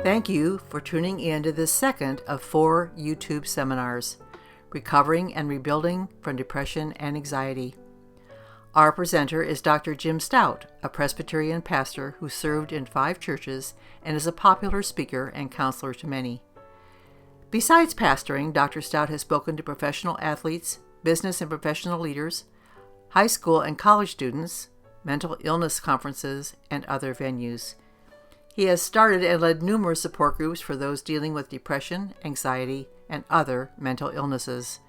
Thank you for tuning in to this second of 4 YouTube seminars, Recovering and Rebuilding from Depression and Anxiety. Our presenter is Dr. Jim Stout, a Presbyterian pastor who served in 5 churches and is a popular speaker and counselor to many. Besides pastoring, Dr. Stout has spoken to professional athletes, business and professional leaders, high school and college students, mental illness conferences, and other venues. He has started and led numerous support groups for those dealing with depression, anxiety, and other mental illnesses.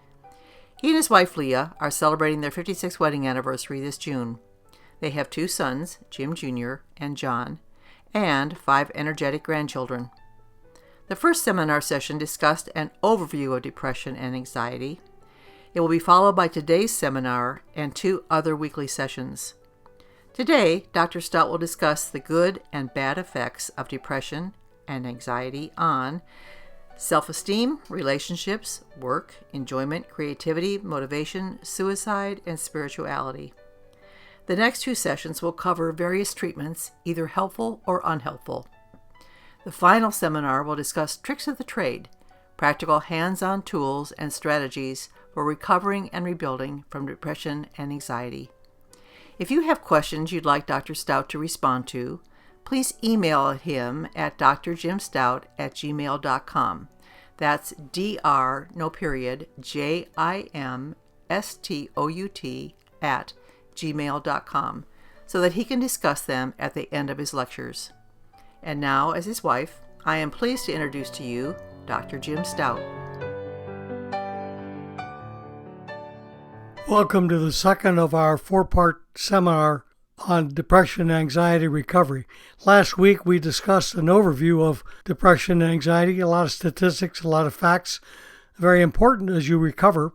He and his wife Leah are celebrating their 56th wedding anniversary this June. They have 2 sons, Jim Jr. and John, and 5 energetic grandchildren. The first seminar session discussed an overview of depression and anxiety. It will be followed by today's seminar and 2 other weekly sessions. Today, Dr. Stout will discuss the good and bad effects of depression and anxiety on self-esteem, relationships, work, enjoyment, creativity, motivation, suicide, and spirituality. The next 2 sessions will cover various treatments, either helpful or unhelpful. The final seminar will discuss tricks of the trade, practical hands-on tools and strategies for recovering and rebuilding from depression and anxiety. If you have questions you'd like Dr. Stout to respond to, please email him at drjimstout@gmail.com. That's Dr, no period, JIMSTOUT @gmail.com, so that he can discuss them at the end of his lectures. And now, as his wife, I am pleased to introduce to you Dr. Jim Stout. Welcome to the second of our 4-part seminar on depression and anxiety recovery. Last week we discussed an overview of depression and anxiety, a lot of statistics, a lot of facts, very important as you recover.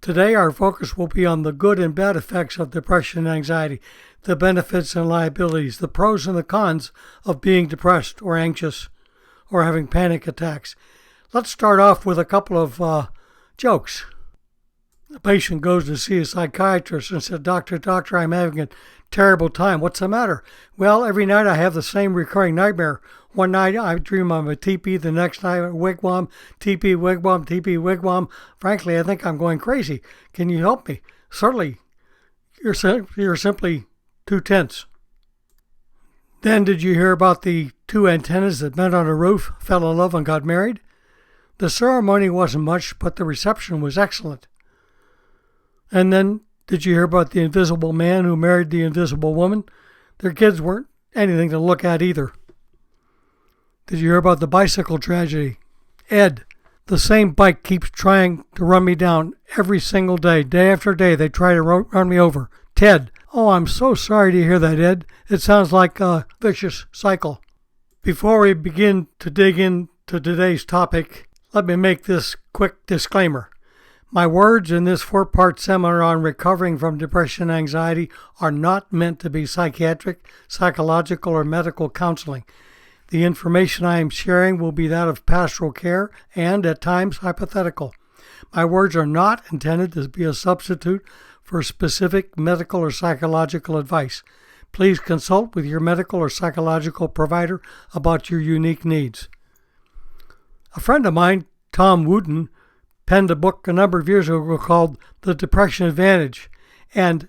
Today our focus will be on the good and bad effects of depression and anxiety, the benefits and liabilities, the pros and the cons of being depressed or anxious or having panic attacks. Let's start off with a couple of jokes. A patient goes to see a psychiatrist and said, Doctor, I'm having a terrible time. What's the matter? Well, every night I have the same recurring nightmare. One night I dream I'm a teepee, the next night a wigwam, teepee, wigwam. Frankly, I think I'm going crazy. Can you help me? Certainly. You're simply too tense. Then did you hear about the 2 antennas that met on a roof, fell in love, and got married? The ceremony wasn't much, but the reception was excellent. And then, did you hear about the invisible man who married the invisible woman? Their kids weren't anything to look at either. Did you hear about the bicycle tragedy? Ed, the same bike keeps trying to run me down every single day. Day after day, they try to run me over. Ted, oh, I'm so sorry to hear that, Ed. It sounds like a vicious cycle. Before we begin to dig into today's topic, let me make this quick disclaimer. My words in this 4-part seminar on recovering from depression and anxiety are not meant to be psychiatric, psychological, or medical counseling. The information I am sharing will be that of pastoral care and, at times, hypothetical. My words are not intended to be a substitute for specific medical or psychological advice. Please consult with your medical or psychological provider about your unique needs. A friend of mine, Tom Wooten, penned a book a number of years ago called The Depression Advantage, and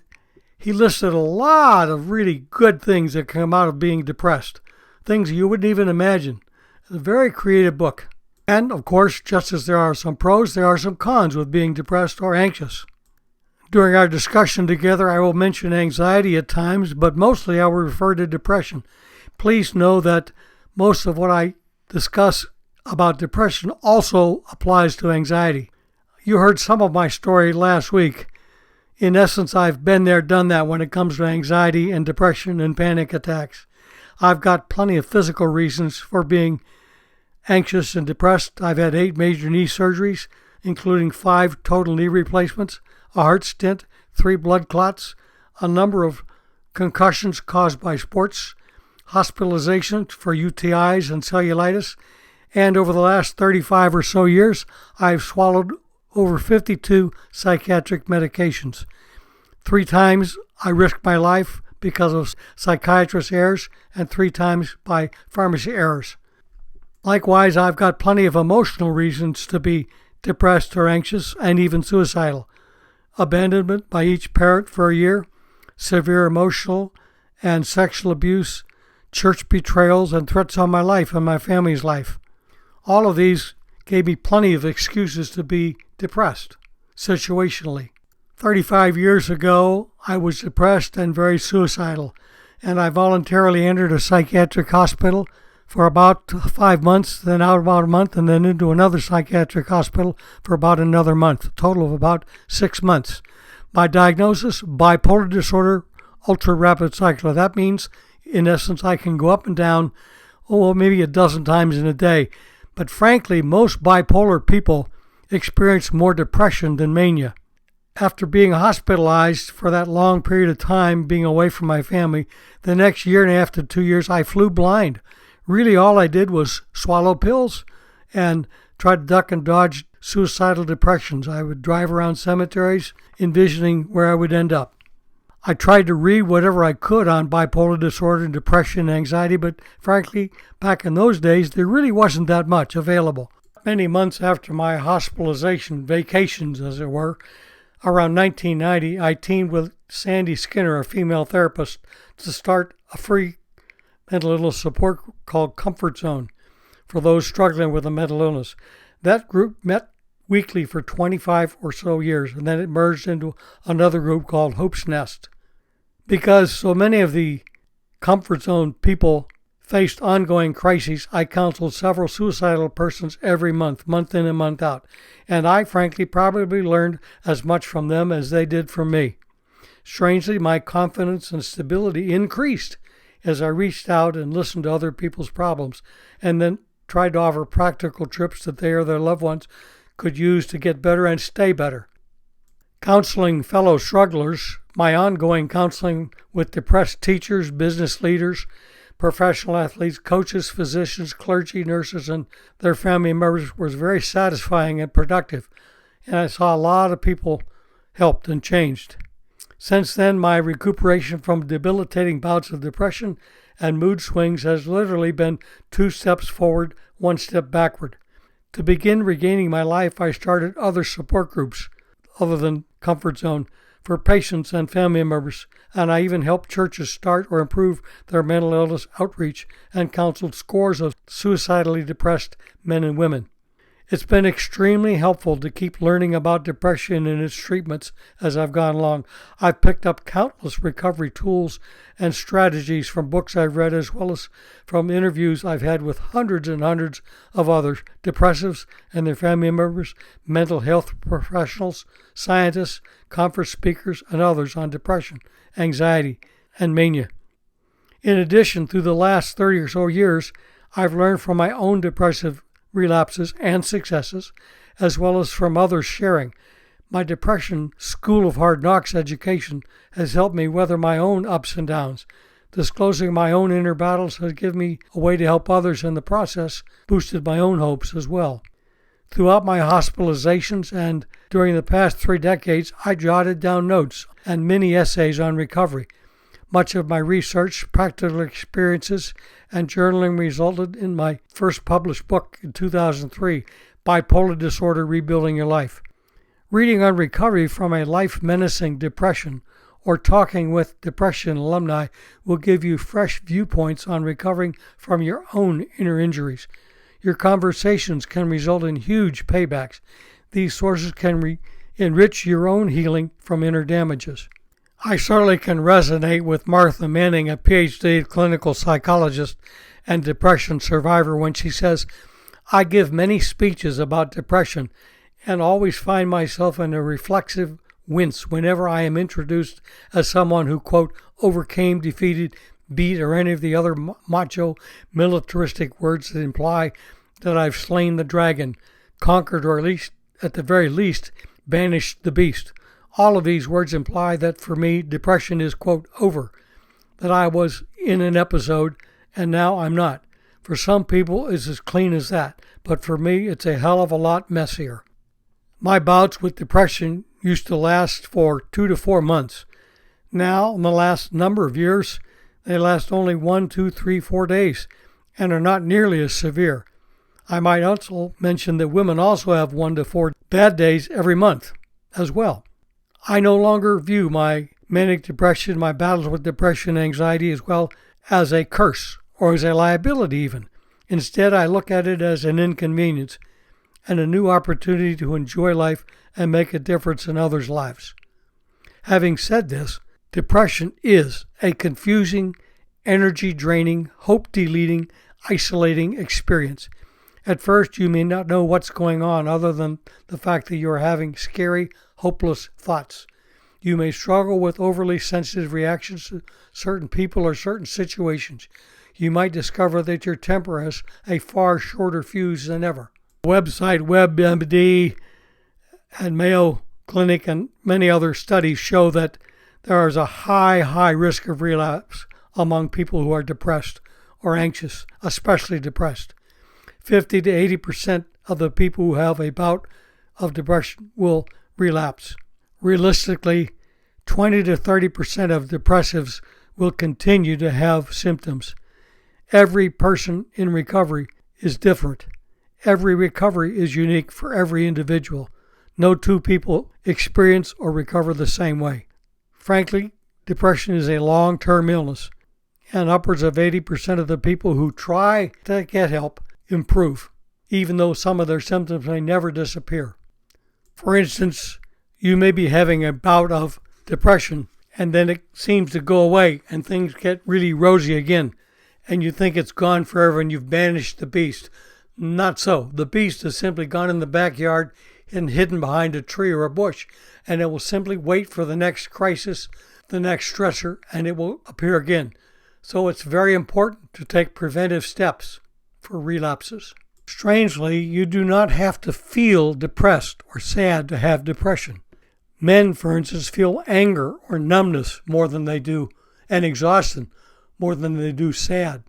he listed a lot of really good things that come out of being depressed, things you wouldn't even imagine. It's a very creative book. And, of course, just as there are some pros, there are some cons with being depressed or anxious. During our discussion together, I will mention anxiety at times, but mostly I will refer to depression. Please know that most of what I discuss about depression also applies to anxiety. You heard some of my story last week. In essence, I've been there, done that when it comes to anxiety and depression and panic attacks. I've got plenty of physical reasons for being anxious and depressed. I've had 8 major knee surgeries, including 5 total knee replacements, a heart stent, 3 blood clots, a number of concussions caused by sports, hospitalizations for UTIs and cellulitis, and over the last 35 or so years, I've swallowed over 52 psychiatric medications. 3 times I risked my life because of psychiatrist errors, and 3 times by pharmacy errors. Likewise, I've got plenty of emotional reasons to be depressed or anxious and even suicidal. Abandonment by each parent for a year, severe emotional and sexual abuse, church betrayals, and threats on my life and my family's life. All of these gave me plenty of excuses to be depressed, situationally. 35 years ago, I was depressed and very suicidal, and I voluntarily entered a psychiatric hospital for about 5 months, then out about a month, and then into another psychiatric hospital for about another month, a total of about 6 months. My diagnosis, bipolar disorder, ultra-rapid cycler. That means, in essence, I can go up and down, maybe a dozen times in a day. But frankly, most bipolar people experience more depression than mania. After being hospitalized for that long period of time, being away from my family, the next year and a half to 2 years, I flew blind. Really, all I did was swallow pills and try to duck and dodge suicidal depressions. I would drive around cemeteries, envisioning where I would end up. I tried to read whatever I could on bipolar disorder, depression, and anxiety, but frankly, back in those days, there really wasn't that much available. Many months after my hospitalization, vacations as it were, around 1990, I teamed with Sandy Skinner, a female therapist, to start a free mental illness support called Comfort Zone for those struggling with a mental illness. That group met weekly for 25 or so years, and then it merged into another group called Hope's Nest. Because so many of the Comfort Zone people faced ongoing crises, I counseled several suicidal persons every month in and month out, and I frankly probably learned as much from them as they did from me. Strangely, my confidence and stability increased as I reached out and listened to other people's problems, and then tried to offer practical tips that they or their loved ones could use to get better and stay better. Counseling fellow strugglers, my ongoing counseling with depressed teachers, business leaders, professional athletes, coaches, physicians, clergy, nurses, and their family members was very satisfying and productive, and I saw a lot of people helped and changed. Since then, my recuperation from debilitating bouts of depression and mood swings has literally been 2 steps forward, 1 step backward. To begin regaining my life, I started other support groups other than Comfort Zone for patients and family members, and I even helped churches start or improve their mental illness outreach and counseled scores of suicidally depressed men and women. It's been extremely helpful to keep learning about depression and its treatments as I've gone along. I've picked up countless recovery tools and strategies from books I've read, as well as from interviews I've had with hundreds and hundreds of other depressives and their family members, mental health professionals, scientists, conference speakers, and others on depression, anxiety, and mania. In addition, through the last 30 or so years, I've learned from my own depressive relapses and successes, as well as from others sharing. My depression School of Hard Knocks education has helped me weather my own ups and downs. Disclosing my own inner battles has given me a way to help others in the process, boosted my own hopes as well. Throughout my hospitalizations and during the past 3 decades, I jotted down notes and mini essays on recovery. Much of my research, practical experiences, and journaling resulted in my first published book in 2003, Bipolar Disorder: Rebuilding Your Life. Reading on recovery from a life-menacing depression or talking with depression alumni will give you fresh viewpoints on recovering from your own inner injuries. Your conversations can result in huge paybacks. These sources can enrich your own healing from inner damages. I certainly can resonate with Martha Manning, a PhD clinical psychologist and depression survivor, when she says, "I give many speeches about depression and always find myself in a reflexive wince whenever I am introduced as someone who, quote, overcame, defeated, beat, or any of the other macho, militaristic words that imply that I've slain the dragon, conquered, or at the very least, banished the beast. All of these words imply that for me, depression is, quote, over, that I was in an episode and now I'm not. For some people, it's as clean as that, but for me, it's a hell of a lot messier. My bouts with depression used to last for 2 to 4 months. Now, in the last number of years, they last only 1, 2, 3, 4 days and are not nearly as severe. I might also mention that women also have 1 to 4 bad days every month as well. I no longer view my manic depression, my battles with depression and anxiety as well as a curse or as a liability even. Instead, I look at it as an inconvenience and a new opportunity to enjoy life and make a difference in others' lives. Having said this, depression is a confusing, energy-draining, hope-deleting, isolating experience. At first, you may not know what's going on other than the fact that you are having scary, hopeless thoughts. You may struggle with overly sensitive reactions to certain people or certain situations. You might discover that your temper has a far shorter fuse than ever. Website WebMD and Mayo Clinic and many other studies show that there is a high risk of relapse among people who are depressed or anxious, especially depressed. 50 to 80% of the people who have a bout of depression will relapse. Realistically, 20 to 30% of depressives will continue to have symptoms. Every person in recovery is different. Every recovery is unique for every individual. No two people experience or recover the same way. Frankly, depression is a long-term illness, and upwards of 80% of the people who try to get help improve, even though some of their symptoms may never disappear. For instance, you may be having a bout of depression, and then it seems to go away, and things get really rosy again, and you think it's gone forever and you've banished the beast. Not so. The beast has simply gone in the backyard and hidden behind a tree or a bush, and it will simply wait for the next crisis, the next stressor, and it will appear again. So it's very important to take preventive steps for relapses. Strangely, you do not have to feel depressed or sad to have depression. Men, for instance, feel anger or numbness more than they do, and exhaustion more than they do sad.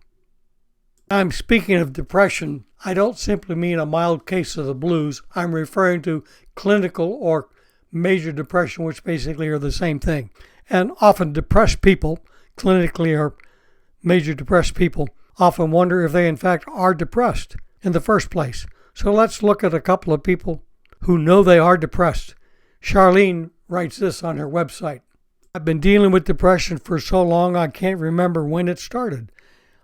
I'm speaking of depression. I don't simply mean a mild case of the blues. I'm referring to clinical or major depression, which basically are the same thing. And often depressed people, clinically or major depressed people, often wonder if they in fact are depressed in the first place. So let's look at a couple of people who know they are depressed. Charlene writes this on her website. I've been dealing with depression for so long I can't remember when it started.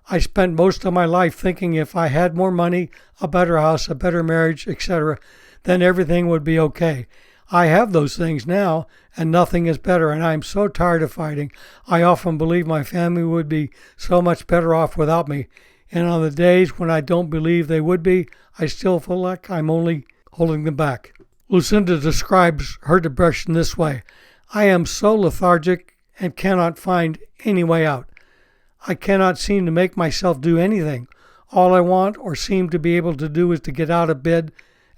I spent most of my life thinking if I had more money, a better house, a better marriage, etc., then everything would be okay. I have those things now, and nothing is better, and I am so tired of fighting. I often believe my family would be so much better off without me, and on the days when I don't believe they would be, I still feel like I'm only holding them back. Lucinda describes her depression this way. I am so lethargic and cannot find any way out. I cannot seem to make myself do anything. All I want or seem to be able to do is to get out of bed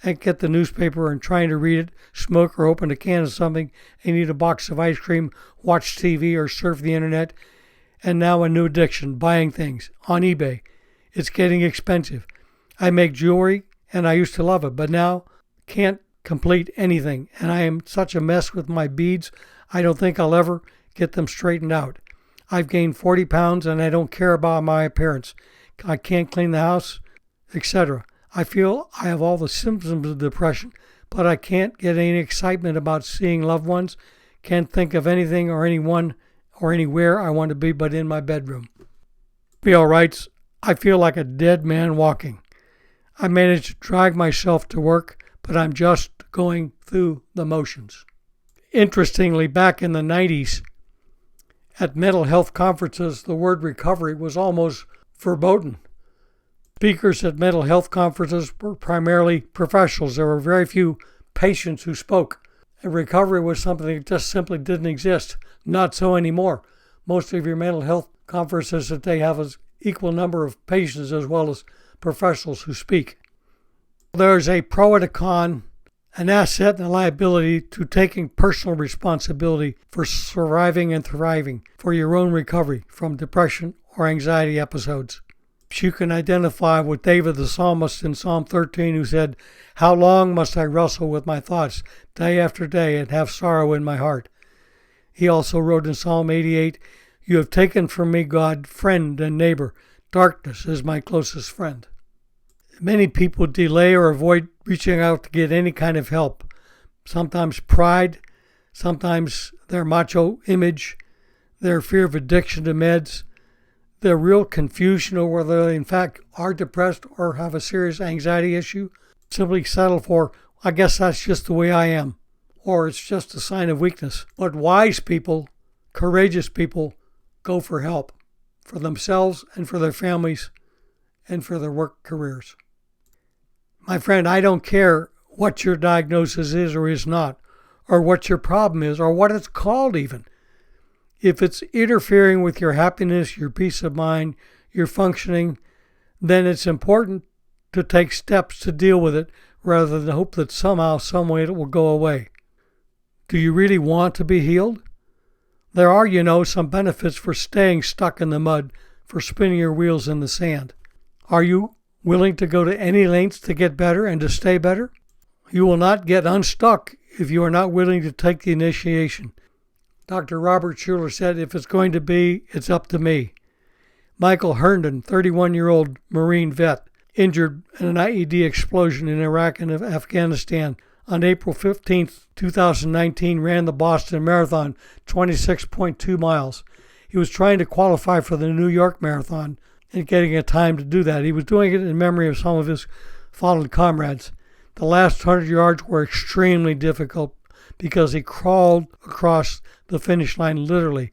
and get the newspaper and trying to read it, smoke or open a can of something, and eat a box of ice cream, watch TV or surf the internet. And now a new addiction, buying things on eBay. It's getting expensive. I make jewelry and I used to love it, but now can't complete anything. And I am such a mess with my beads, I don't think I'll ever get them straightened out. I've gained 40 pounds and I don't care about my appearance. I can't clean the house, etc. I feel I have all the symptoms of depression, but I can't get any excitement about seeing loved ones. Can't think of anything or anyone or anywhere I want to be but in my bedroom. Bill writes, I feel like a dead man walking. I manage to drag myself to work, but I'm just going through the motions. Interestingly, back in the 90s, at mental health conferences, the word recovery was almost verboten. Speakers at mental health conferences were primarily professionals. There were very few patients who spoke. And recovery was something that just simply didn't exist. Not so anymore. Most of your mental health conferences that they have an equal number of patients as well as professionals who speak. There's a pro and a con, an asset and a liability to taking personal responsibility for surviving and thriving for your own recovery from depression or anxiety episodes. You can identify with David the psalmist in Psalm 13 who said, How long must I wrestle with my thoughts day after day and have sorrow in my heart? He also wrote in Psalm 88, You have taken from me, God, friend and neighbor. Darkness is my closest friend. Many people delay or avoid reaching out to get any kind of help. Sometimes pride, sometimes their macho image, their fear of addiction to meds, their real confusion over whether they in fact are depressed or have a serious anxiety issue, simply settle for, I guess that's just the way I am, or it's just a sign of weakness. But wise people, courageous people, go for help, for themselves and for their families and for their work careers. My friend, I don't care what your diagnosis is or is not, or what your problem is, or what it's called even. If it's interfering with your happiness, your peace of mind, your functioning, then it's important to take steps to deal with it rather than hope that somehow, some way it will go away. Do you really want to be healed? There are, some benefits for staying stuck in the mud, for spinning your wheels in the sand. Are you willing to go to any lengths to get better and to stay better? You will not get unstuck if you are not willing to take the initiation. Dr. Robert Schuller said, if it's going to be, it's up to me. Michael Herndon, 31-year-old Marine vet, injured in an IED explosion in Iraq and Afghanistan, on April 15, 2019, ran the Boston Marathon, 26.2 miles. He was trying to qualify for the New York Marathon and getting a time to do that. He was doing it in memory of some of his fallen comrades. The last 100 yards were extremely difficult because he crawled across the finish line literally.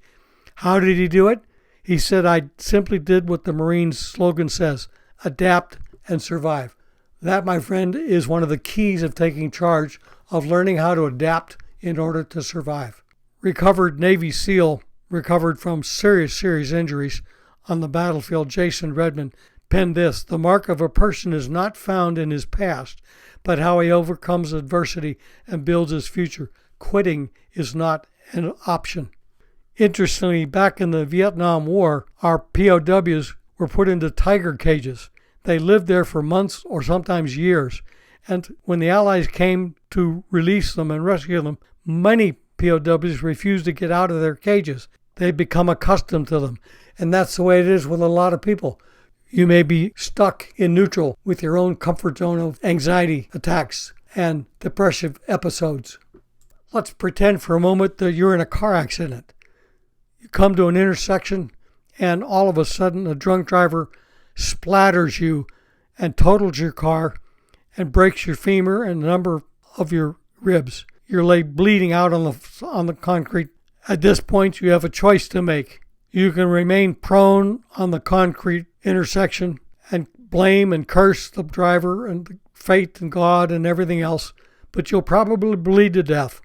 How did he do it? He said, I simply did what the Marines slogan says, adapt and survive. That, my friend, is one of the keys of taking charge, of learning how to adapt in order to survive. Recovered Navy SEAL, recovered from serious injuries on the battlefield, Jason Redman, penned this: the mark of a person is not found in his past, but how he overcomes adversity and builds his future. Quitting is not an option. Interestingly, back in the Vietnam War, our POWs were put into tiger cages. They lived there for months or sometimes years. And when the Allies came to release them and rescue them, many POWs refused to get out of their cages. They'd become accustomed to them. And that's the way it is with a lot of people. You may be stuck in neutral with your own comfort zone of anxiety attacks and depressive episodes. Let's pretend for a moment that you're in a car accident. You come to an intersection and all of a sudden a drunk driver splatters you and totals your car and breaks your femur and a number of your ribs. You're laid bleeding out on the concrete. At this point, you have a choice to make. You can remain prone on the concrete intersection and blame and curse the driver and fate and God and everything else, but you'll probably bleed to death.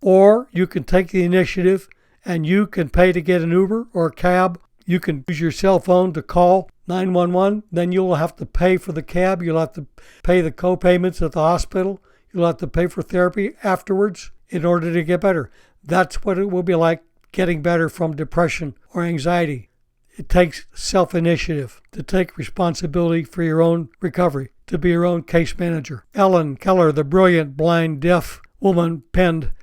Or you can take the initiative and you can pay to get an Uber or a cab. You can use your cell phone to call 911. Then you'll have to pay for the cab. You'll have to pay the co-payments at the hospital. You'll have to pay for therapy afterwards in order to get better. That's what it will be like getting better from depression or anxiety. It takes self-initiative to take responsibility for your own recovery, to be your own case manager. Ellen Keller, the brilliant blind deaf woman, penned,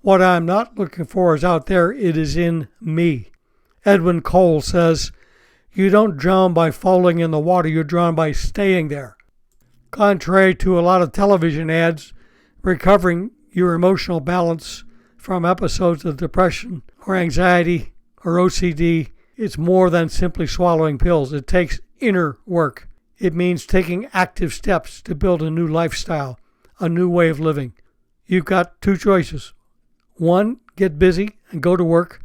"What I'm not looking for is out there, it is in me." Edwin Cole says, "You don't drown by falling in the water, you drown by staying there." Contrary to a lot of television ads, recovering your emotional balance from episodes of depression or anxiety or OCD, it's more than simply swallowing pills. It takes inner work. It means taking active steps to build a new lifestyle, a new way of living. You've got two choices. One, get busy and go to work,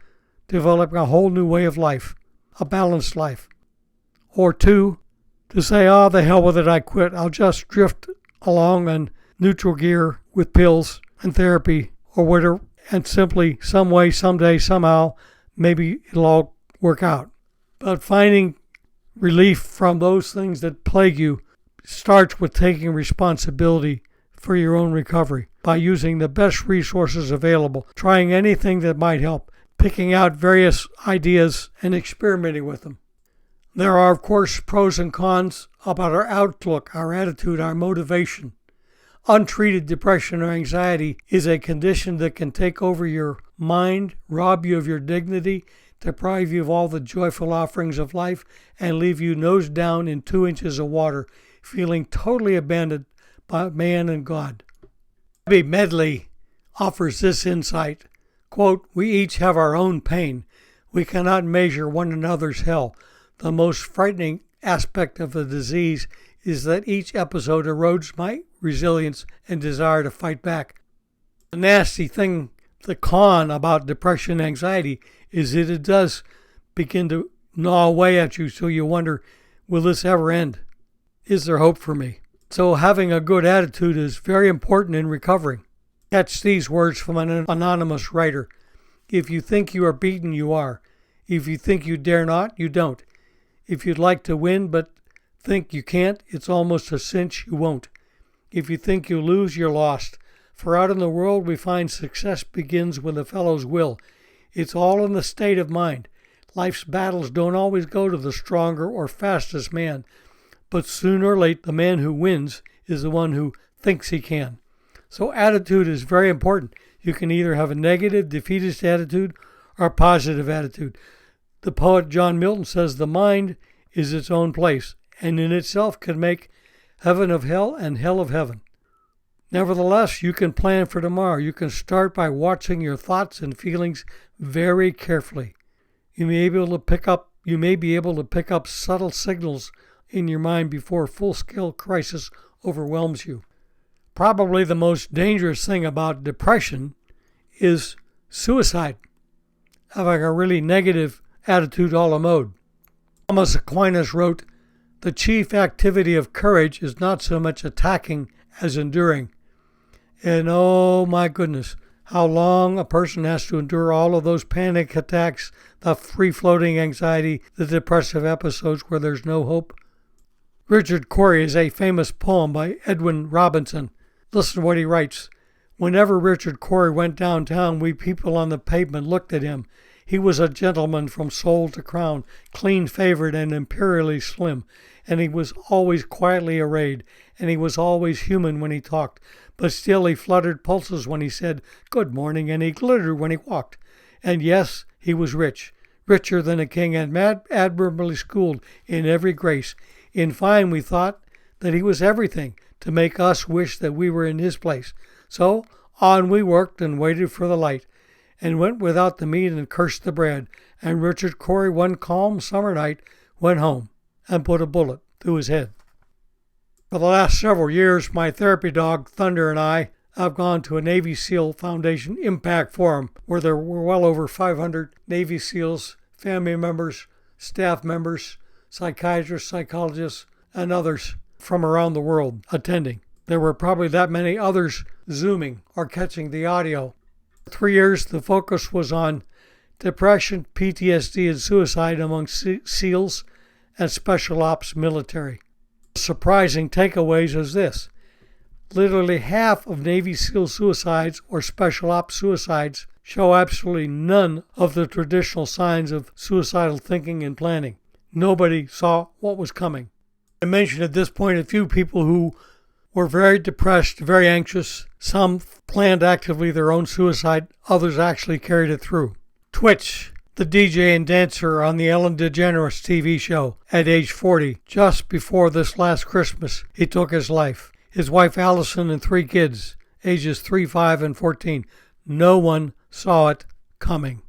developing a whole new way of life, a balanced life. Or two, to say, oh, the hell with it, I quit. I'll just drift along in neutral gear with pills and therapy or whatever, and simply some way, someday, somehow, maybe it'll all work out. But finding relief from those things that plague you starts with taking responsibility for your own recovery by using the best resources available, trying anything that might help, picking out various ideas and experimenting with them. There are, of course, pros and cons about our outlook, our attitude, our motivation. Untreated depression or anxiety is a condition that can take over your mind, rob you of your dignity, deprive you of all the joyful offerings of life, and leave you nose down in 2 inches of water. feeling totally abandoned by man and God. Debbie Medley offers this insight, quote, "We each have our own pain. We cannot measure one another's hell. The most frightening aspect of the disease is that each episode erodes my resilience and desire to fight back. The nasty thing, the con about depression and anxiety, is that it does begin to gnaw away at you, so you wonder, will this ever end? Is there hope for me?" So having a good attitude is very important in recovering. Catch these words from an anonymous writer. "If you think you are beaten, you are. If you think you dare not, you don't. If you'd like to win but think you can't, it's almost a cinch you won't. If you think you lose, you're lost. For out in the world we find success begins with a fellow's will. It's all in the state of mind. Life's battles don't always go to the stronger or fastest man, but sooner or late the man who wins is the one who thinks he can." So attitude is very important. You can either have a negative, defeatist attitude or a positive attitude. The poet John Milton says the mind is its own place, and in itself can make heaven of hell and hell of heaven. Nevertheless, you can plan for tomorrow. You can start by watching your thoughts and feelings very carefully. You may be able to pick up subtle signals in your mind before full-scale crisis overwhelms you. Probably the most dangerous thing about depression is suicide, having a really negative attitude a la mode. Thomas Aquinas wrote, "The chief activity of courage is not so much attacking as enduring." And oh my goodness, how long a person has to endure all of those panic attacks, the free-floating anxiety, the depressive episodes where there's no hope. Richard Cory is a famous poem by Edwin Robinson. Listen to what he writes. "Whenever Richard Cory went downtown, we people on the pavement looked at him. He was a gentleman from sole to crown, clean-favored and imperially slim, and he was always quietly arrayed, and he was always human when he talked, but still he fluttered pulses when he said good morning, and he glittered when he walked. And yes, he was rich, richer than a king, and admirably schooled in every grace. In fine, we thought that he was everything to make us wish that we were in his place. So on we worked and waited for the light, and went without the meat and cursed the bread. And Richard Cory, one calm summer night, went home and put a bullet through his head." For the last several years, my therapy dog, Thunder, and I have gone to a Navy SEAL Foundation Impact Forum, where there were well over 500 Navy SEALs, family members, staff members, psychiatrists, psychologists, and others from around the world attending. There were probably that many others Zooming or catching the audio. For 3 years, the focus was on depression, PTSD, and suicide among SEALs and Special Ops military. Surprising takeaways is this. Literally half of Navy SEAL suicides or Special Ops suicides show absolutely none of the traditional signs of suicidal thinking and planning. Nobody saw what was coming. I mentioned at this point a few people who were very depressed, very anxious. Some planned actively their own suicide. Others actually carried it through. Twitch, the DJ and dancer on the Ellen DeGeneres TV show, at age 40, just before this last Christmas, he took his life. His wife Allison and 3 kids, ages 3, 5, and 14. No one saw it coming.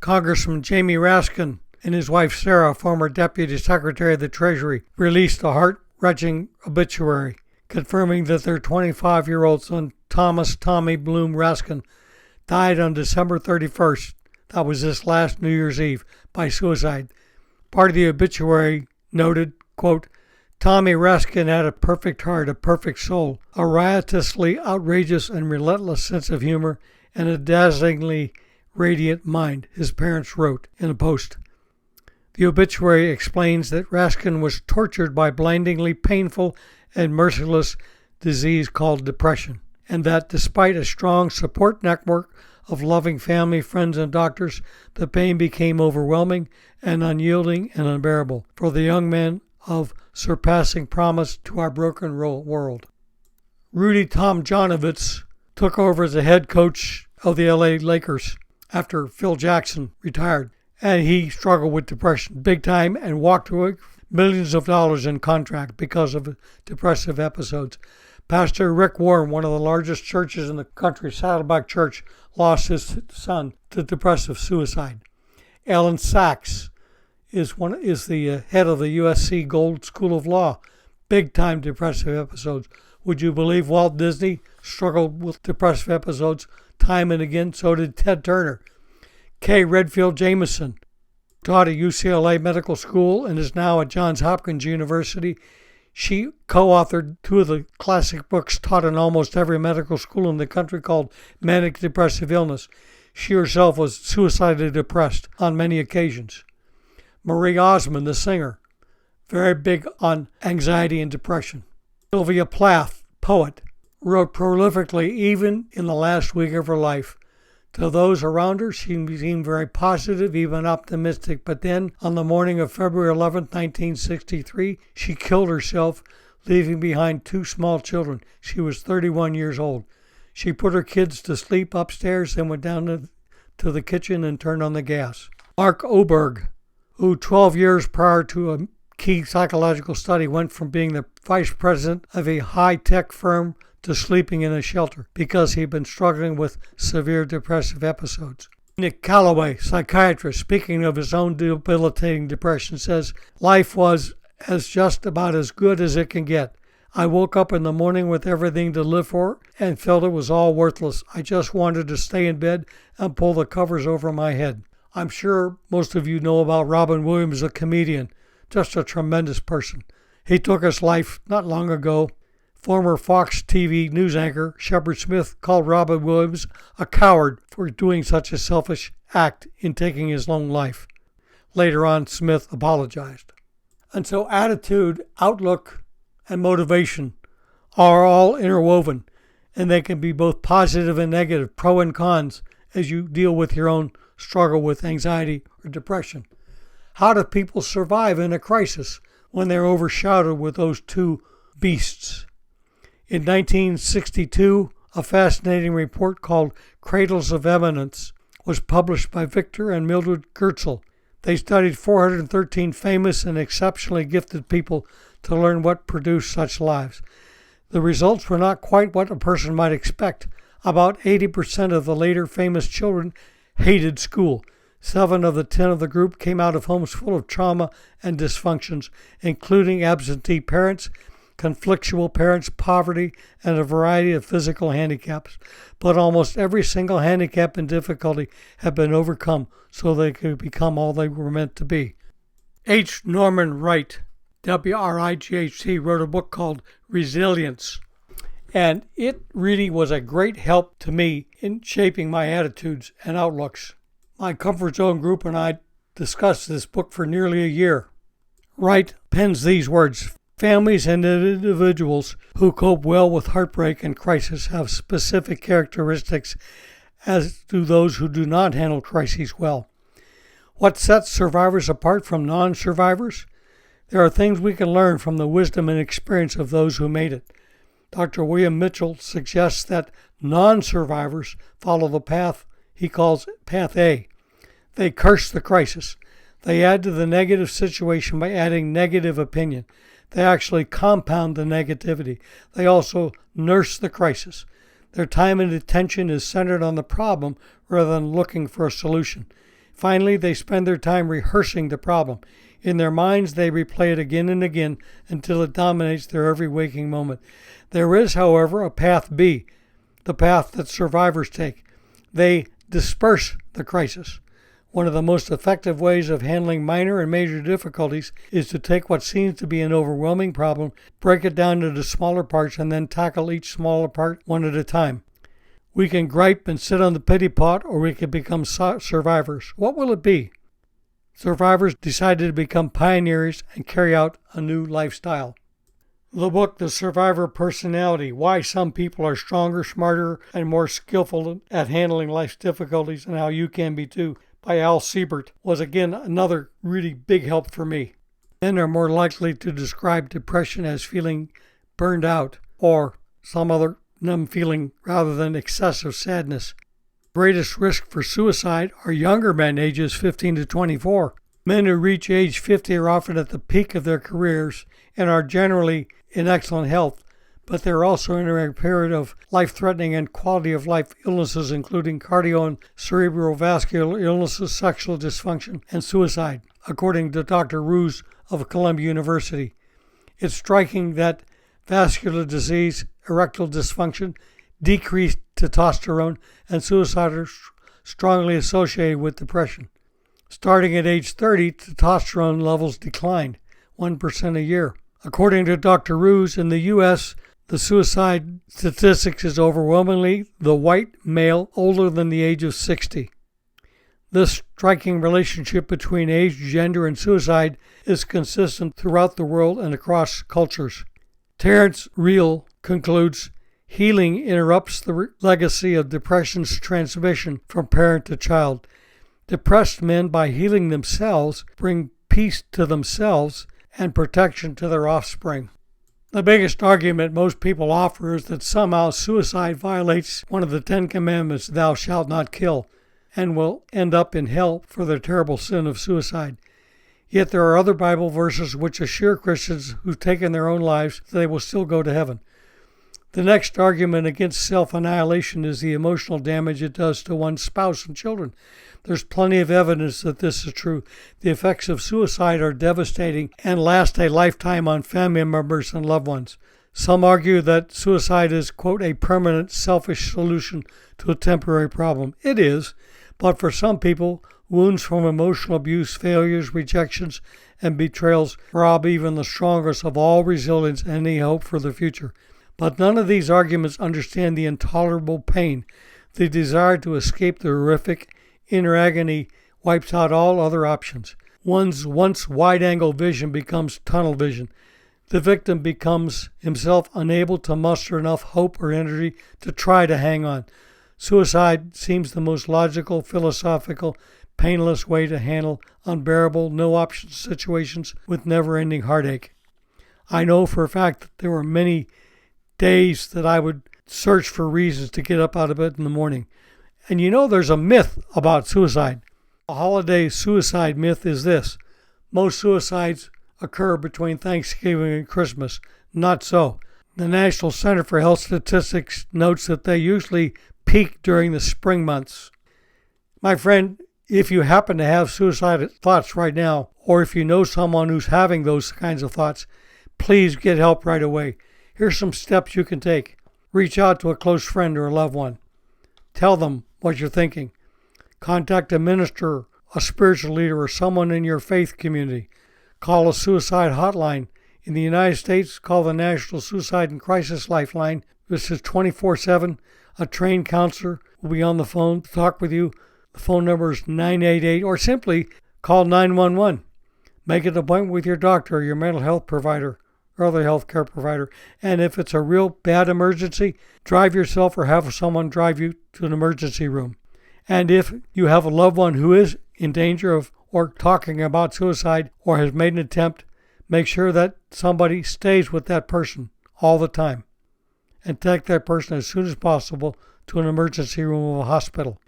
Congressman Jamie Raskin and his wife Sarah, former Deputy Secretary of the Treasury, released a heart-wrenching obituary confirming that their 25-year-old son, Thomas "Tommy" Bloom Raskin, died on December 31st. That was this last New Year's Eve, by suicide. Part of the obituary noted, quote, "Tommy Raskin had a perfect heart, a perfect soul, a riotously outrageous and relentless sense of humor, and a dazzlingly radiant mind," his parents wrote in a post. The obituary explains that Raskin was tortured by blindingly painful and merciless disease called depression, and that despite a strong support network of loving family, friends, and doctors, the pain became overwhelming and unyielding and unbearable for the young man of surpassing promise to our broken world. Rudy Tomjanovich took over as the head coach of the LA Lakers after Phil Jackson retired, and he struggled with depression big time and walked away millions of dollars in contract because of depressive episodes. Pastor Rick Warren, one of the largest churches in the country, Saddleback Church, lost his son to depressive suicide. Ellen Sachs is the head of the USC Gold School of Law. Big-time depressive episodes. Would you believe Walt Disney struggled with depressive episodes time and again? So did Ted Turner. Kay Redfield Jamison taught at UCLA Medical School and is now at Johns Hopkins University. She co-authored 2 of the classic books taught in almost every medical school in the country called Manic Depressive Illness. She herself was suicidally depressed on many occasions. Marie Osmond, the singer, very big on anxiety and depression. Sylvia Plath, poet, wrote prolifically even in the last week of her life. To those around her, she seemed very positive, even optimistic. But then, on the morning of February 11, 1963, she killed herself, leaving behind 2 small children. She was 31 years old. She put her kids to sleep upstairs and went down to the kitchen and turned on the gas. Mark Oberg, who 12 years prior to a key psychological study went from being the vice president of a high-tech firm to sleeping in a shelter because he'd been struggling with severe depressive episodes. Nick Calloway, psychiatrist, speaking of his own debilitating depression, says, "Life was just about as good as it can get. I woke up in the morning with everything to live for and felt it was all worthless. I just wanted to stay in bed and pull the covers over my head." I'm sure most of you know about Robin Williams, a comedian, just a tremendous person. He took his life not long ago. Former Fox TV news anchor Shepard Smith called Robin Williams a coward for doing such a selfish act in taking his own life. Later on, Smith apologized. And so attitude, outlook, and motivation are all interwoven, and they can be both positive and negative, pro and cons, as you deal with your own struggle with anxiety or depression. How do people survive in a crisis when they're overshadowed with those 2 beasts? In 1962, a fascinating report called Cradles of Eminence was published by Victor and Mildred Gertzel. They studied 413 famous and exceptionally gifted people to learn what produced such lives. The results were not quite what a person might expect. About 80% of the later famous children hated school. 7 of the 10 of the group came out of homes full of trauma and dysfunctions, including absentee parents, conflictual parents, poverty, and a variety of physical handicaps. But almost every single handicap and difficulty had been overcome so they could become all they were meant to be. H. Norman Wright, W-R-I-G-H-T, wrote a book called Resilience. And it really was a great help to me in shaping my attitudes and outlooks. My Comfort Zone group and I discussed this book for nearly a year. Wright pens these words: "Families and individuals who cope well with heartbreak and crisis have specific characteristics as do those who do not handle crises well. What sets survivors apart from non-survivors? There are things we can learn from the wisdom and experience of those who made it. Dr. William Mitchell suggests that non-survivors follow the path he calls Path A. They curse the crisis. They add to the negative situation by adding negative opinion. They actually compound the negativity. They also nurse the crisis. Their time and attention is centered on the problem rather than looking for a solution. Finally, they spend their time rehearsing the problem. In their minds, they replay it again and again until it dominates their every waking moment. There is, however, a path B, the path that survivors take. They disperse the crisis. One of the most effective ways of handling minor and major difficulties is to take what seems to be an overwhelming problem, break it down into smaller parts, and then tackle each smaller part one at a time. We can gripe and sit on the pity pot, or we can become survivors. What will it be? Survivors decided to become pioneers and carry out a new lifestyle. The book, The Survivor Personality: Why Some People Are Stronger, Smarter, and More Skillful at Handling Life's Difficulties, and How You Can Be Too, by Al Siebert, was again another really big help for me. Men are more likely to describe depression as feeling burned out or some other numb feeling rather than excessive sadness. Greatest risk for suicide are younger men ages 15 to 24. Men who reach age 50 are often at the peak of their careers and are generally in excellent health, but they're also entering a period of life-threatening and quality-of-life illnesses, including cardio and cerebrovascular illnesses, sexual dysfunction, and suicide, according to Dr. Ruse of Columbia University. It's striking that vascular disease, erectile dysfunction, decreased testosterone, and suicide are strongly associated with depression. Starting at age 30, testosterone levels declined 1% a year. According to Dr. Ruse, in the U.S., the suicide statistics is overwhelmingly the white male older than the age of 60. This striking relationship between age, gender, and suicide is consistent throughout the world and across cultures. Terence Real concludes, healing interrupts the legacy of depression's transmission from parent to child. Depressed men, by healing themselves, bring peace to themselves and protection to their offspring. The biggest argument most people offer is that somehow suicide violates one of the 10 Commandments, thou shalt not kill, and will end up in hell for the terrible sin of suicide. Yet there are other Bible verses which assure Christians who've taken their own lives that they will still go to heaven. The next argument against self-annihilation is the emotional damage it does to one's spouse and children. There's plenty of evidence that this is true. The effects of suicide are devastating and last a lifetime on family members and loved ones. Some argue that suicide is, quote, a permanent, selfish solution to a temporary problem. It is, but for some people, wounds from emotional abuse, failures, rejections, and betrayals rob even the strongest of all resilience and any hope for the future. But none of these arguments understand the intolerable pain. The desire to escape the horrific inner agony wipes out all other options. One's once wide-angle vision becomes tunnel vision. The victim becomes himself unable to muster enough hope or energy to try to hang on. Suicide seems the most logical, philosophical, painless way to handle unbearable, no-option situations with never-ending heartache. I know for a fact that there were many days that I would search for reasons to get up out of bed in the morning. And you know, there's a myth about suicide. A holiday suicide myth is this: most suicides occur between Thanksgiving and Christmas. Not so. The National Center for Health Statistics notes that they usually peak during the spring months. My friend, if you happen to have suicidal thoughts right now, or if you know someone who's having those kinds of thoughts, please get help right away. Here's some steps you can take. Reach out to a close friend or a loved one. Tell them what you're thinking. Contact a minister, a spiritual leader, or someone in your faith community. Call a suicide hotline. In the United States, call the National Suicide and Crisis Lifeline. This is 24/7. A trained counselor will be on the phone to talk with you. The phone number is 988, or simply call 911. Make an appointment with your doctor or your mental health provider or other health care provider. And if it's a real bad emergency, drive yourself or have someone drive you to an emergency room. And if you have a loved one who is in danger of or talking about suicide or has made an attempt, make sure that somebody stays with that person all the time and take that person as soon as possible to an emergency room of a hospital.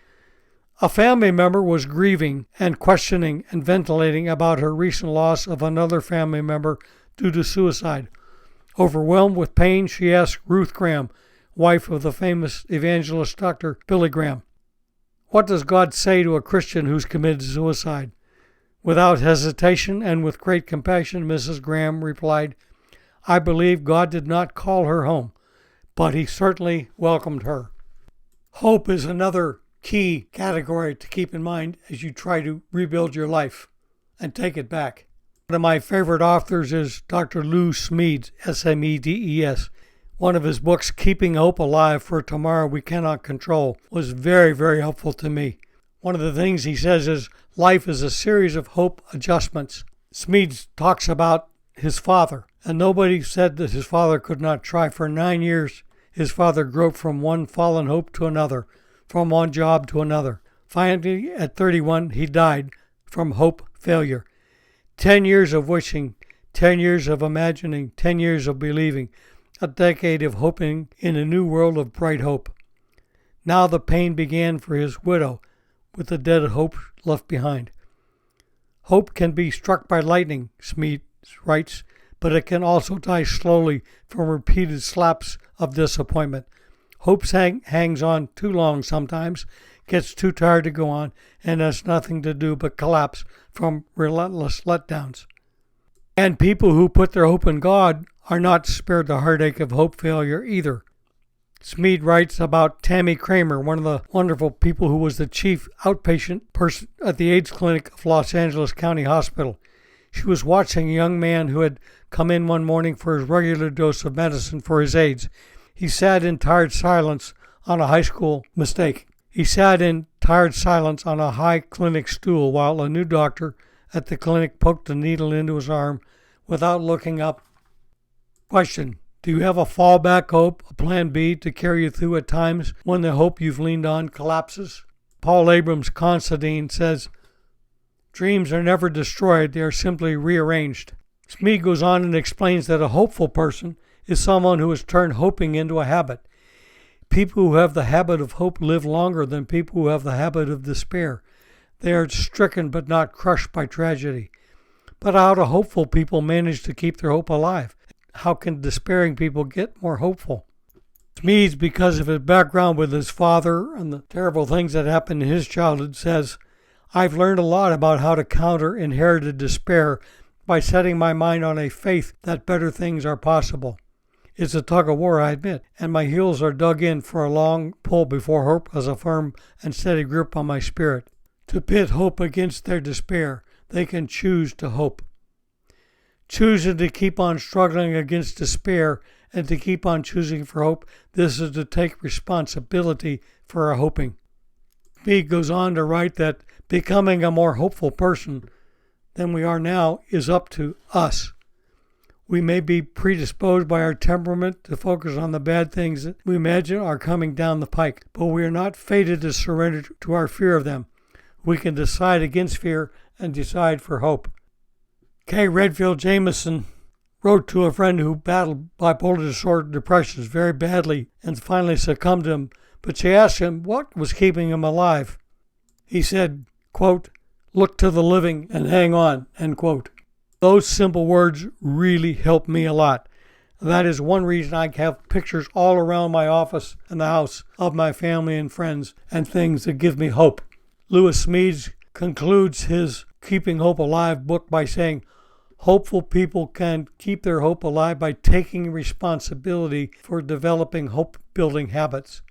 A family member was grieving and questioning and ventilating about her recent loss of another family member due to suicide. Overwhelmed with pain, she asked Ruth Graham, wife of the famous evangelist Dr. Billy Graham, "What does God say to a Christian who's committed suicide?" Without hesitation and with great compassion, Mrs. Graham replied, "I believe God did not call her home, but he certainly welcomed her." Hope is another key category to keep in mind as you try to rebuild your life and take it back. One of my favorite authors is Dr. Lou Smedes, S-M-E-D-E-S. One of his books, Keeping Hope Alive for a Tomorrow We Cannot Control, was very, very helpful to me. One of the things he says is, life is a series of hope adjustments. Smedes talks about his father, and nobody said that his father could not try. For 9 years, his father groped from one fallen hope to another, from one job to another. Finally, at 31, he died from hope failure. 10 years of wishing, 10 years of imagining, 10 years of believing, a decade of hoping in a new world of bright hope. Now the pain began for his widow, with the dead hope left behind. Hope can be struck by lightning, Smead writes, but it can also die slowly from repeated slaps of disappointment. Hope hangs on too long sometimes, gets too tired to go on, and has nothing to do but collapse from relentless letdowns. And people who put their hope in God are not spared the heartache of hope failure either. Smead writes about Tammy Kramer, one of the wonderful people who was the chief outpatient person at the AIDS clinic of Los Angeles County Hospital. She was watching a young man who had come in one morning for his regular dose of medicine for his AIDS. He sat in tired silence on a high clinic stool while a new doctor at the clinic poked a needle into his arm without looking up. Question: do you have a fallback hope, a plan B, to carry you through at times when the hope you've leaned on collapses? Paul Abrams Considine says, dreams are never destroyed, they are simply rearranged. Smead goes on and explains that a hopeful person is someone who has turned hoping into a habit. People who have the habit of hope live longer than people who have the habit of despair. They are stricken but not crushed by tragedy. But how do hopeful people manage to keep their hope alive? How can despairing people get more hopeful? Smead, because of his background with his father and the terrible things that happened in his childhood, says, I've learned a lot about how to counter inherited despair by setting my mind on a faith that better things are possible. It's a tug of war, I admit, and my heels are dug in for a long pull before hope has a firm and steady grip on my spirit. To pit hope against their despair, they can choose to hope. Choosing to keep on struggling against despair and to keep on choosing for hope, this is to take responsibility for our hoping. Smead goes on to write that becoming a more hopeful person than we are now is up to us. We may be predisposed by our temperament to focus on the bad things that we imagine are coming down the pike, but we are not fated to surrender to our fear of them. We can decide against fear and decide for hope. Kay Redfield Jamison wrote to a friend who battled bipolar disorder depression very badly and finally succumbed to him, but she asked him what was keeping him alive. He said, quote, look to the living and hang on, end quote. Those simple words really helped me a lot. That is one reason I have pictures all around my office and the house of my family and friends and things that give me hope. Lewis Smead concludes his Keeping Hope Alive book by saying, hopeful people can keep their hope alive by taking responsibility for developing hope-building habits.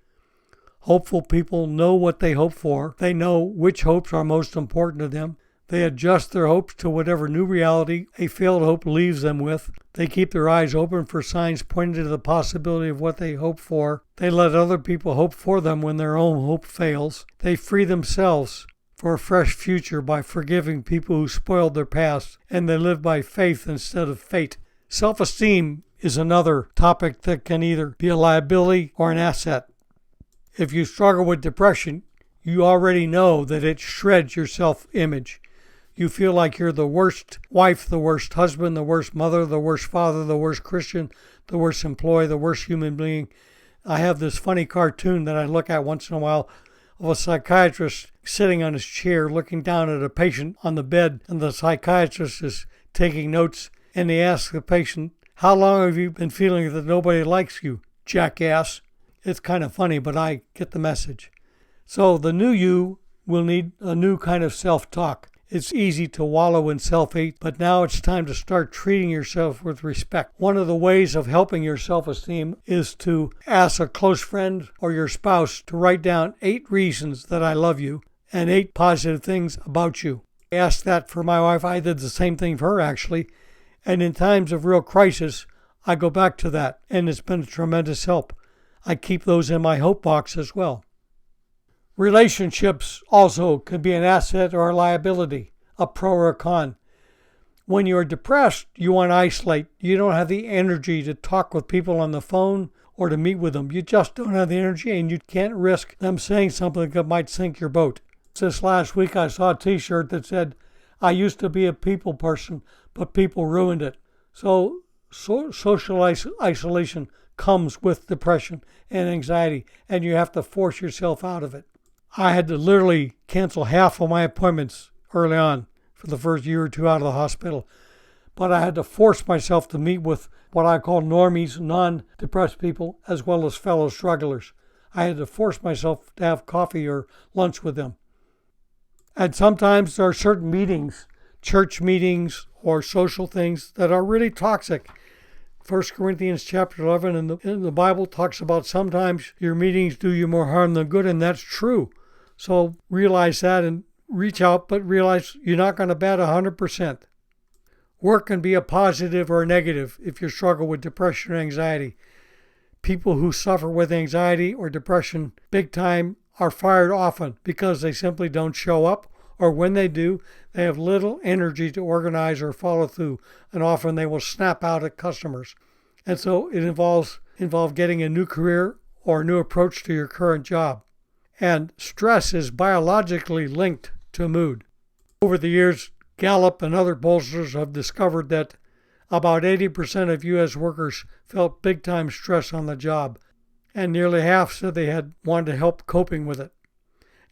Hopeful people know what they hope for. They know which hopes are most important to them. They adjust their hopes to whatever new reality a failed hope leaves them with. They keep their eyes open for signs pointing to the possibility of what they hope for. They let other people hope for them when their own hope fails. They free themselves for a fresh future by forgiving people who spoiled their past, and they live by faith instead of fate. Self-esteem is another topic that can either be a liability or an asset. If you struggle with depression, you already know that it shreds your self-image. You feel like you're the worst wife, the worst husband, the worst mother, the worst father, the worst Christian, the worst employee, the worst human being. I have this funny cartoon that I look at once in a while of a psychiatrist sitting on his chair looking down at a patient on the bed, and the psychiatrist is taking notes, and he asks the patient, how long have you been feeling that nobody likes you, jackass? It's kind of funny, but I get the message. So the new you will need a new kind of self-talk. It's easy to wallow in self-hate, but now it's time to start treating yourself with respect. One of the ways of helping your self-esteem is to ask a close friend or your spouse to write down 8 reasons that I love you and 8 positive things about you. I asked that for my wife. I did the same thing for her, actually. And in times of real crisis, I go back to that, and it's been a tremendous help. I keep those in my hope box as well. Relationships also can be an asset or a liability, a pro or a con. When you're depressed, you want to isolate. You don't have the energy to talk with people on the phone or to meet with them. You just don't have the energy, and you can't risk them saying something that might sink your boat. This last week I saw a t-shirt that said, I used to be a people person, but people ruined it. So social isolation comes with depression and anxiety, and you have to force yourself out of it. I had to literally cancel half of my appointments early on for the first year or two out of the hospital. But I had to force myself to meet with what I call normies, non-depressed people, as well as fellow strugglers. I had to force myself to have coffee or lunch with them. And sometimes there are certain meetings, church meetings or social things that are really toxic. 1 Corinthians chapter 11 in the Bible talks about sometimes your meetings do you more harm than good, and that's true. So realize that and reach out, but realize you're not going to bat 100%. Work can be a positive or a negative if you struggle with depression or anxiety. People who suffer with anxiety or depression big time are fired often because they simply don't show up, or when they do, they have little energy to organize or follow through, and often they will snap out at customers. And so it involves getting a new career or a new approach to your current job. And stress is biologically linked to mood. Over the years, Gallup and other pollsters have discovered that about 80% of U.S. workers felt big-time stress on the job, and nearly half said they had wanted help coping with it.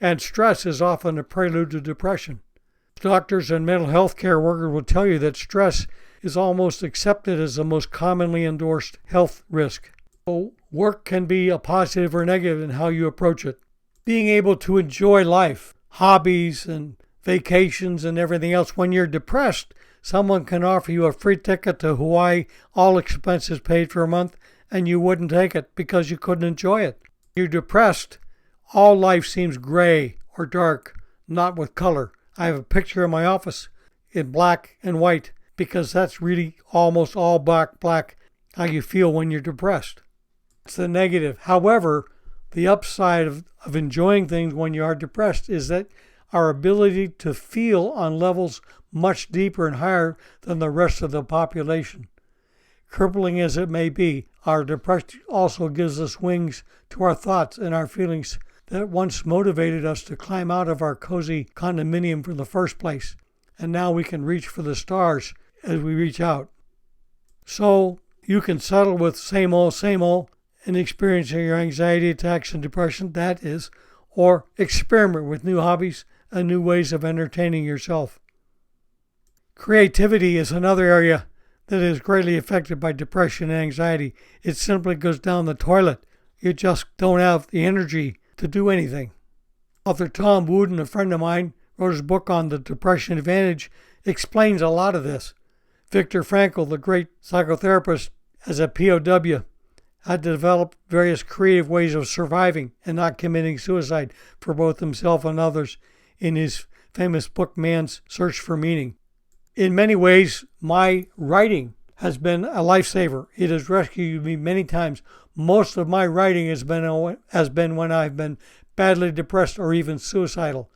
And stress is often a prelude to depression. Doctors and mental health care workers will tell you that stress is almost accepted as the most commonly endorsed health risk. So work can be a positive or negative in how you approach it. Being able to enjoy life, hobbies and vacations and everything else. When you're depressed, someone can offer you a free ticket to Hawaii, all expenses paid for a month, and you wouldn't take it because you couldn't enjoy it. You're depressed, all life seems gray or dark, not with color. I have a picture in my office in black and white because that's really almost all black, how you feel when you're depressed. It's the negative. However, the upside of enjoying things when you are depressed is that our ability to feel on levels much deeper and higher than the rest of the population. Crippling as it may be, our depression also gives us wings to our thoughts and our feelings that once motivated us to climb out of our cozy condominium in the first place. And now we can reach for the stars as we reach out. So you can settle with same old, and experiencing your anxiety attacks and depression, that is, or experiment with new hobbies and new ways of entertaining yourself. Creativity is another area that is greatly affected by depression and anxiety. It simply goes down the toilet. You just don't have the energy to do anything. Author Tom Wooden, a friend of mine, wrote his book on the Depression Advantage, explains a lot of this. Viktor Frankl, the great psychotherapist, as a POW, had to develop various creative ways of surviving and not committing suicide for both himself and others in his famous book, Man's Search for Meaning. In many ways, my writing has been a lifesaver. It has rescued me many times. Most of my writing has been when I've been badly depressed or even suicidal.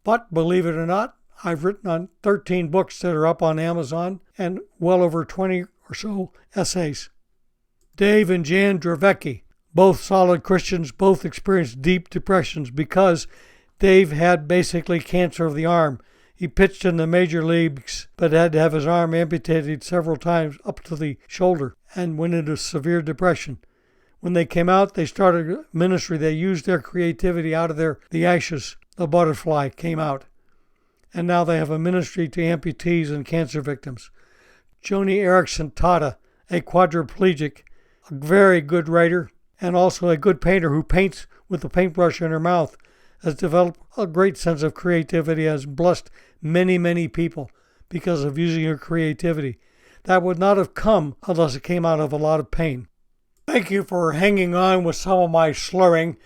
But believe it or not, I've written on 13 books that are up on Amazon and well over 20 or so essays. Dave and Jan Dravecki, both solid Christians, both experienced deep depressions because Dave had basically cancer of the arm. He pitched in the major leagues, but had to have his arm amputated several times up to the shoulder and went into severe depression. When they came out, they started a ministry. They used their creativity out of the ashes. The butterfly came out. And now they have a ministry to amputees and cancer victims. Joni Eareckson Tada, a quadriplegic, a very good writer, and also a good painter who paints with a paintbrush in her mouth, has developed a great sense of creativity, has blessed many, many people because of using her creativity. That would not have come unless it came out of a lot of pain. Thank you for hanging on with some of my slurring.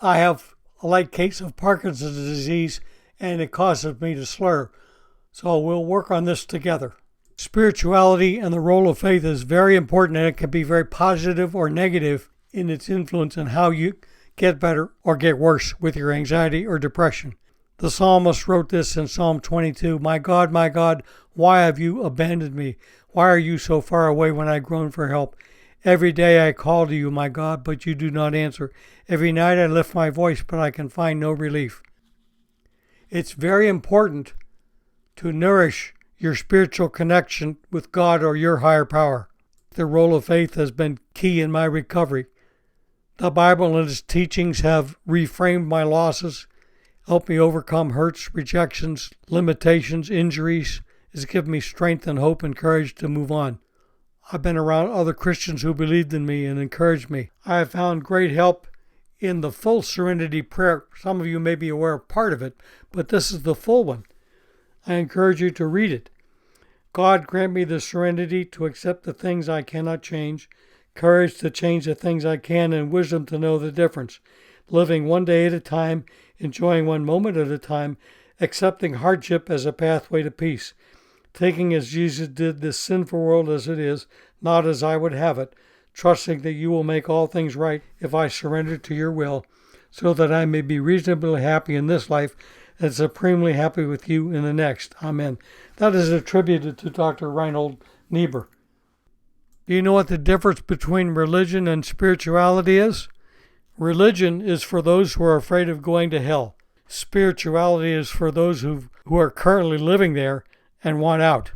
I have a light case of Parkinson's disease, and it causes me to slur. So we'll work on this together. Spirituality and the role of faith is very important, and it can be very positive or negative in its influence on how you get better or get worse with your anxiety or depression. The psalmist wrote this in Psalm 22, my God, why have you abandoned me? Why are you so far away when I groan for help? Every day I call to you, my God, but you do not answer. Every night I lift my voice, but I can find no relief. It's very important to nourish your spiritual connection with God or your higher power. The role of faith has been key in my recovery. The Bible and its teachings have reframed my losses, helped me overcome hurts, rejections, limitations, injuries. It's given me strength and hope and courage to move on. I've been around other Christians who believed in me and encouraged me. I have found great help in the full serenity prayer. Some of you may be aware of part of it, but this is the full one. I encourage you to read it. God, grant me the serenity to accept the things I cannot change, courage to change the things I can, and wisdom to know the difference. Living one day at a time, enjoying one moment at a time, accepting hardship as a pathway to peace. Taking as Jesus did this sinful world as it is, not as I would have it, trusting that you will make all things right if I surrender to your will, so that I may be reasonably happy in this life and supremely happy with you in the next. Amen. That is attributed to Dr. Reinhold Niebuhr. Do you know what the difference between religion and spirituality is? Religion is for those who are afraid of going to hell. Spirituality is for those who are currently living there and want out.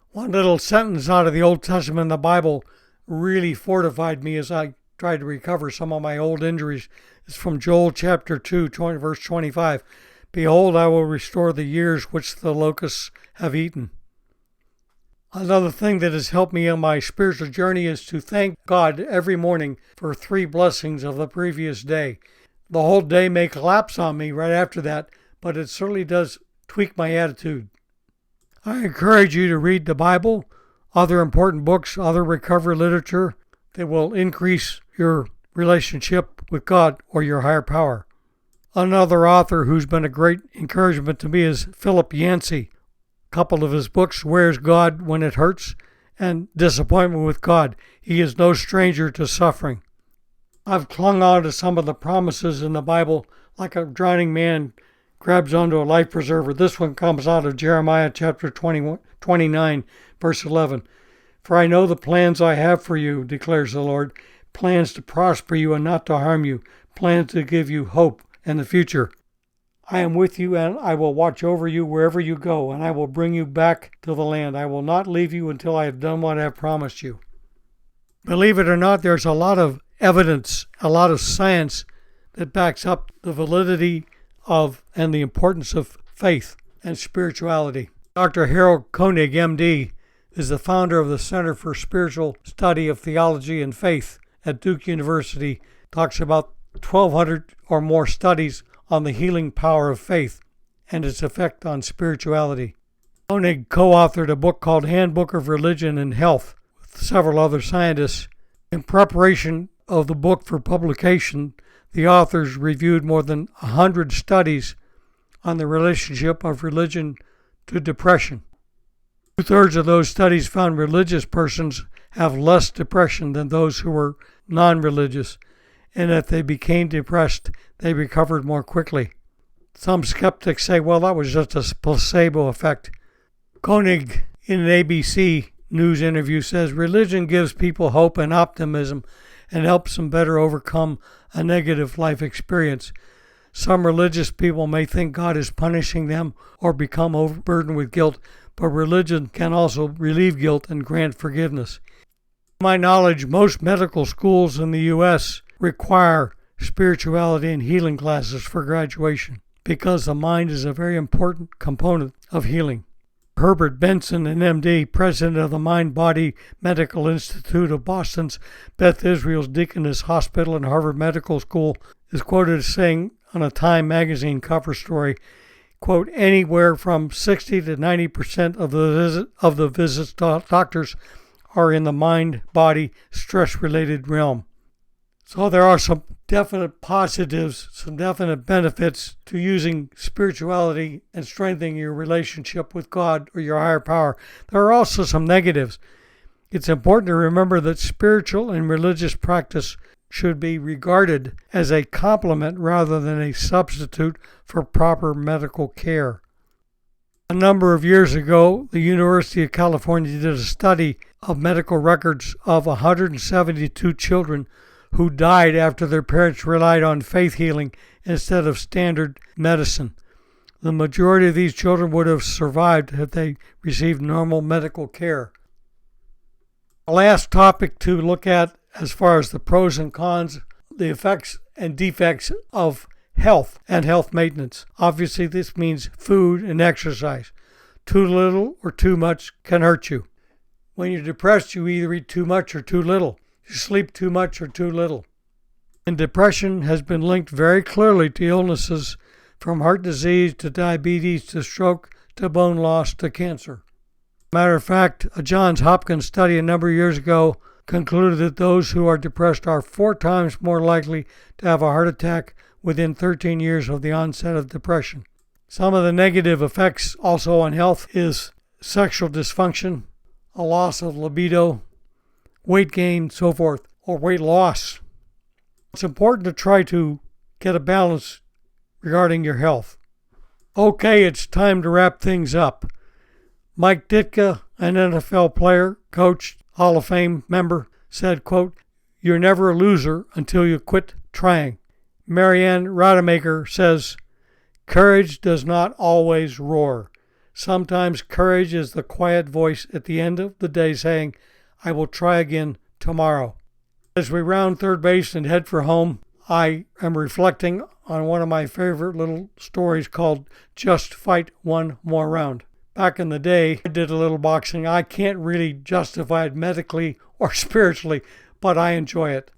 One little sentence out of the Old Testament in the Bible really fortified me as I tried to recover some of my old injuries. It's from Joel chapter 2, verse 25. Behold, I will restore the years which the locusts have eaten. Another thing that has helped me on my spiritual journey is to thank God every morning for 3 blessings of the previous day. The whole day may collapse on me right after that, but it certainly does tweak my attitude. I encourage you to read the Bible, other important books, other recovery literature that will increase your relationship with God or your higher power. Another author who's been a great encouragement to me is Philip Yancey. A couple of his books, Where's God When It Hurts? And Disappointment with God. He is no stranger to suffering. I've clung on to some of the promises in the Bible like a drowning man grabs onto a life preserver. This one comes out of Jeremiah chapter 29, verse 11. For I know the plans I have for you, declares the Lord, plans to prosper you and not to harm you, plans to give you hope and the future. I am with you, and I will watch over you wherever you go, and I will bring you back to the land. I will not leave you until I have done what I have promised you. Believe it or not, there's a lot of evidence, a lot of science that backs up the validity of and the importance of faith and spirituality. Dr. Harold Koenig, MD, is the founder of the Center for Spiritual Study of Theology and Faith at Duke University. Talks about 1,200 or more studies on the healing power of faith and its effect on spirituality. Koenig co-authored a book called Handbook of Religion and Health with several other scientists. In preparation of the book for publication, the authors reviewed more than 100 studies on the relationship of religion to depression. 2/3 of those studies found religious persons have less depression than those who were non-religious, and if they became depressed, they recovered more quickly. Some skeptics say, well, that was just a placebo effect. Koenig, in an ABC News interview, says religion gives people hope and optimism and helps them better overcome a negative life experience. Some religious people may think God is punishing them or become overburdened with guilt, but religion can also relieve guilt and grant forgiveness. To my knowledge, most medical schools in the U.S. require spirituality and healing classes for graduation because the mind is a very important component of healing. Herbert Benson, an MD, president of the Mind-Body Medical Institute of Boston's Beth Israel's Deaconess Hospital and Harvard Medical School, is quoted as saying on a Time magazine cover story, quote, anywhere from 60 to 90% of the visits doctors are in the mind-body stress-related realm. So there are some definite positives, some definite benefits to using spirituality and strengthening your relationship with God or your higher power. There are also some negatives. It's important to remember that spiritual and religious practice should be regarded as a complement rather than a substitute for proper medical care. A number of years ago, the University of California did a study of medical records of 172 children who died after their parents relied on faith healing instead of standard medicine. The majority of these children would have survived if they received normal medical care. The last topic to look at as far as the pros and cons, the effects and defects of health and health maintenance. Obviously, this means food and exercise. Too little or too much can hurt you. When you're depressed, you either eat too much or too little. You sleep too much or too little. And depression has been linked very clearly to illnesses from heart disease to diabetes to stroke to bone loss to cancer. Matter of fact, a Johns Hopkins study a number of years ago concluded that those who are depressed are 4 times more likely to have a heart attack within 13 years of the onset of depression. Some of the negative effects also on health is sexual dysfunction, a loss of libido, weight gain, so forth, or weight loss. It's important to try to get a balance regarding your health. Okay, it's time to wrap things up. Mike Ditka, an NFL player, coach, Hall of Fame member, said, quote, "You're never a loser until you quit trying." Marianne Rademacher says, "Courage does not always roar. Sometimes courage is the quiet voice at the end of the day saying, 'I will try again tomorrow.'" As we round third base and head for home, I am reflecting on one of my favorite little stories called Just Fight One More Round. Back in the day, I did a little boxing. I can't really justify it medically or spiritually, but I enjoy it.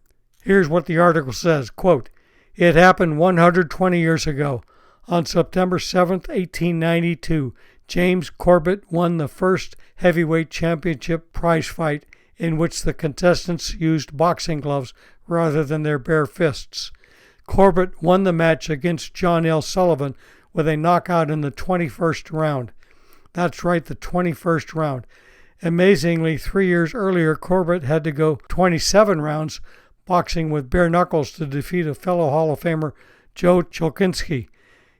Here's what the article says, quote, "It happened 120 years ago. On September 7th, 1892, James Corbett won the first heavyweight championship prize fight in which the contestants used boxing gloves rather than their bare fists. Corbett won the match against John L. Sullivan with a knockout in the 21st round. That's right, the 21st round. Amazingly, 3 years earlier, Corbett had to go 27 rounds boxing with bare knuckles to defeat a fellow Hall of Famer, Joe Cholkinski.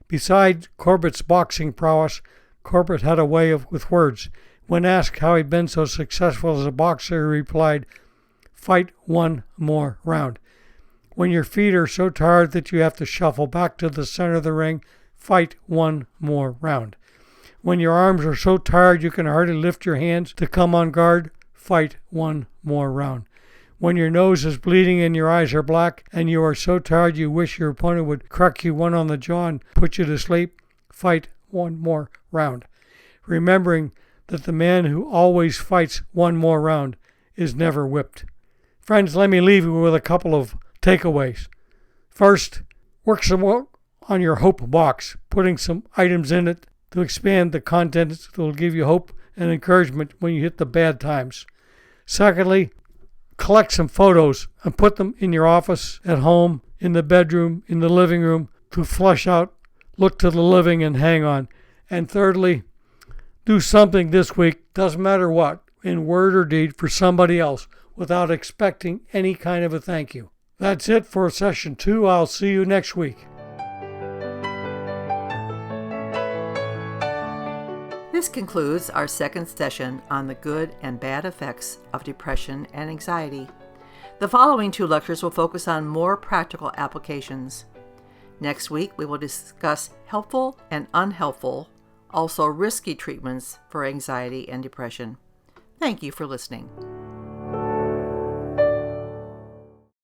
Besides Corbett's boxing prowess, Corbett had a way with words. When asked how he'd been so successful as a boxer, he replied, "Fight one more round." When your feet are so tired that you have to shuffle back to the center of the ring, fight one more round. When your arms are so tired you can hardly lift your hands to come on guard, fight one more round. When your nose is bleeding and your eyes are black and you are so tired you wish your opponent would crack you one on the jaw and put you to sleep, fight one more round. Remembering that the man who always fights one more round is never whipped. Friends, let me leave you with a couple of takeaways. First, work some more on your hope box, putting some items in it to expand the contents that will give you hope and encouragement when you hit the bad times. Secondly, collect some photos and put them in your office, at home, in the bedroom, in the living room to flush out, look to the living and hang on. And thirdly, do something this week, doesn't matter what, in word or deed, for somebody else without expecting any kind of a thank you. That's it for session 2. I'll see you next week. This concludes our second session on the good and bad effects of depression and anxiety. The following 2 lectures will focus on more practical applications. Next week, we will discuss helpful and unhelpful, also risky treatments for anxiety and depression. Thank you for listening.